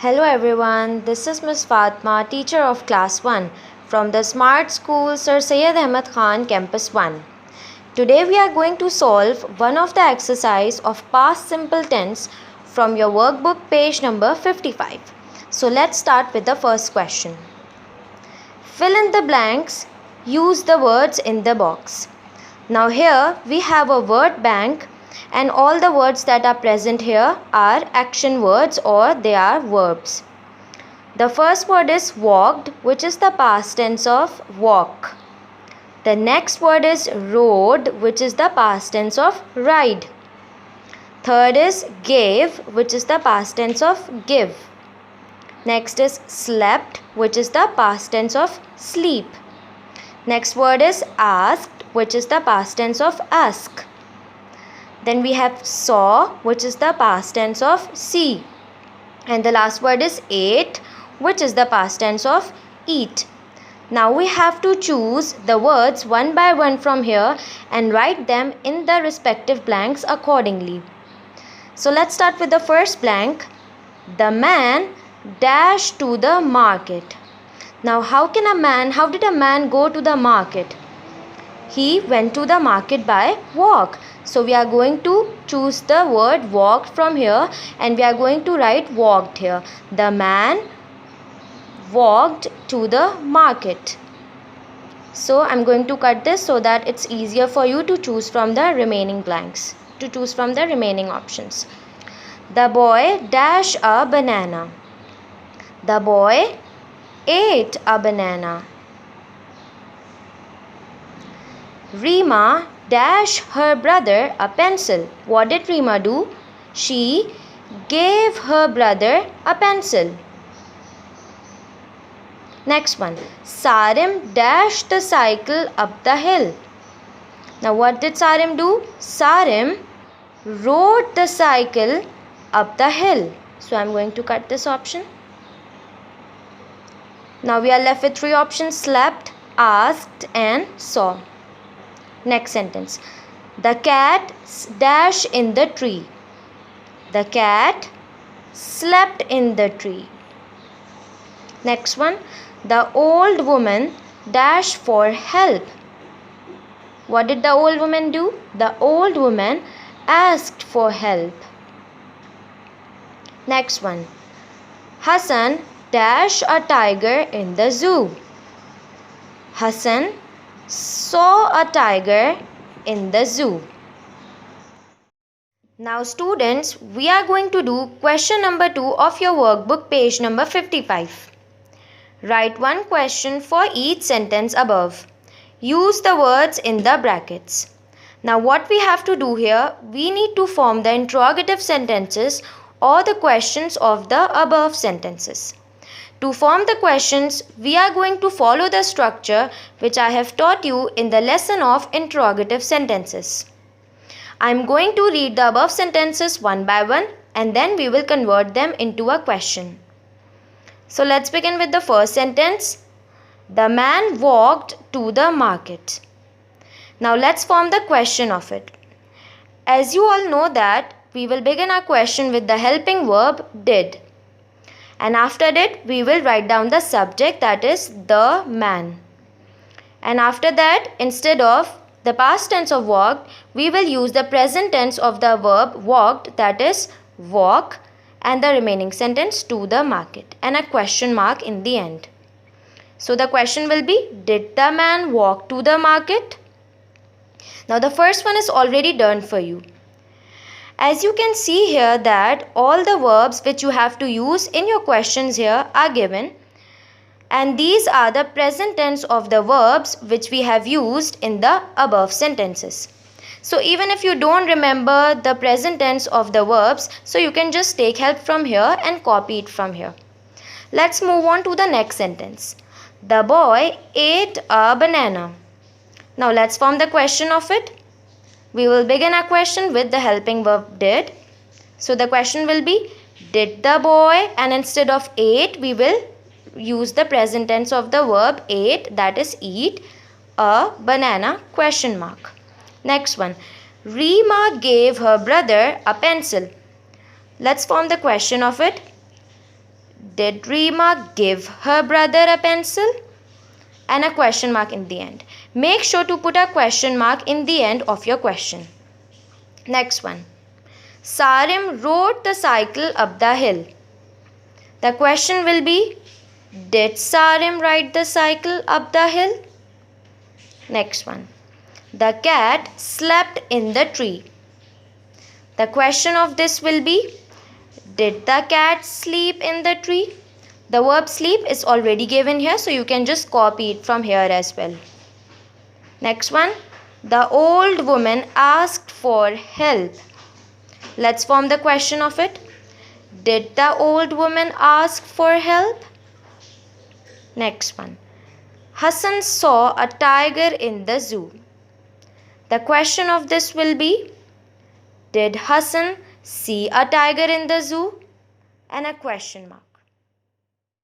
Hello everyone, this is Ms. Fatma, teacher of class 1 from the Smart School Sir Syed Ahmed Khan Campus 1. Today we are going to solve one of the exercise of past simple tense from your workbook page number 55. So let's start with the first question. Fill in the blanks, use the words in the box. Now here we have a word bank and all the words that are present here are action words or they are verbs. The first word is walked, which is the past tense of walk. The next word is rode, which is the past tense of ride. Third is gave, which is the past tense of give. Next is slept, which is the past tense of sleep. Next word is asked, which is the past tense of ask. Then we have saw, which is the past tense of see. And the last word is ate, which is the past tense of eat. Now we have to choose the words one by one from here and write them in the respective blanks accordingly. So let's start with the first blank. The man dashed to the market. Now how did a man go to the market? He went to the market by walk. So we are going to choose the word walked from here and we are going to write walked here. The man walked to the market. So I'm going to cut this so that it's easier for you to choose from the remaining blanks, to choose from the remaining options. The boy dashed a banana. The boy ate a banana. Rima dashed her brother a pencil. What did Rima do? She gave her brother a pencil. Next one. Sarim dashed the cycle up the hill. Now what did Sarim do? Sarim rode the cycle up the hill. So I'm going to cut this option. Now we are left with three options: slept, asked and saw. Next sentence. The cat dashed in the tree. The cat slept in the tree. Next one. The old woman dashed for help. What did the old woman do? The old woman asked for help. Next one. Hassan dashed a tiger in the zoo. Hassan saw a tiger in the zoo. Now students, we are going to do question number 2 of your workbook page number 55. Write one question for each sentence above. Use the words in the brackets. Now what we have to do here, we need to form the interrogative sentences or the questions of the above sentences. To form the questions, we are going to follow the structure which I have taught you in the lesson of interrogative sentences. I am going to read the above sentences one by one and then we will convert them into a question. So let's begin with the first sentence. The man walked to the market. Now let's form the question of it. As you all know that we will begin our question with the helping verb did. And after that we will write down the subject, that is the man. And after that, instead of the past tense of walked, we will use the present tense of the verb walked, that is walk, and the remaining sentence to the market and a question mark in the end. So the question will be, did the man walk to the market? Now the first one is already done for you. As you can see here that all the verbs which you have to use in your questions here are given, and these are the present tense of the verbs which we have used in the above sentences. So even if you don't remember the present tense of the verbs, so you can just take help from here and copy it from here. Let's move on to the next sentence. The boy ate a banana. Now let's form the question of it. We will begin our question with the helping verb did. So the question will be, did the boy, and instead of ate we will use the present tense of the verb ate, that is eat, a banana question mark. Next one. Rima gave her brother a pencil. Let's form the question of it. Did Reema give her brother a pencil? And a question mark in the end. Make sure to put a question mark in the end of your question. Next one. Sarim rode the cycle up the hill. The question will be, did Sarim ride the cycle up the hill? Next one. The cat slept in the tree. The question of this will be, did the cat sleep in the tree? The verb sleep is already given here, so you can just copy it from here as well. Next one. The old woman asked for help. Let's form the question of it. Did the old woman ask for help? Next one. Hassan saw a tiger in the zoo. The question of this will be, did Hassan see a tiger in the zoo? And a question mark.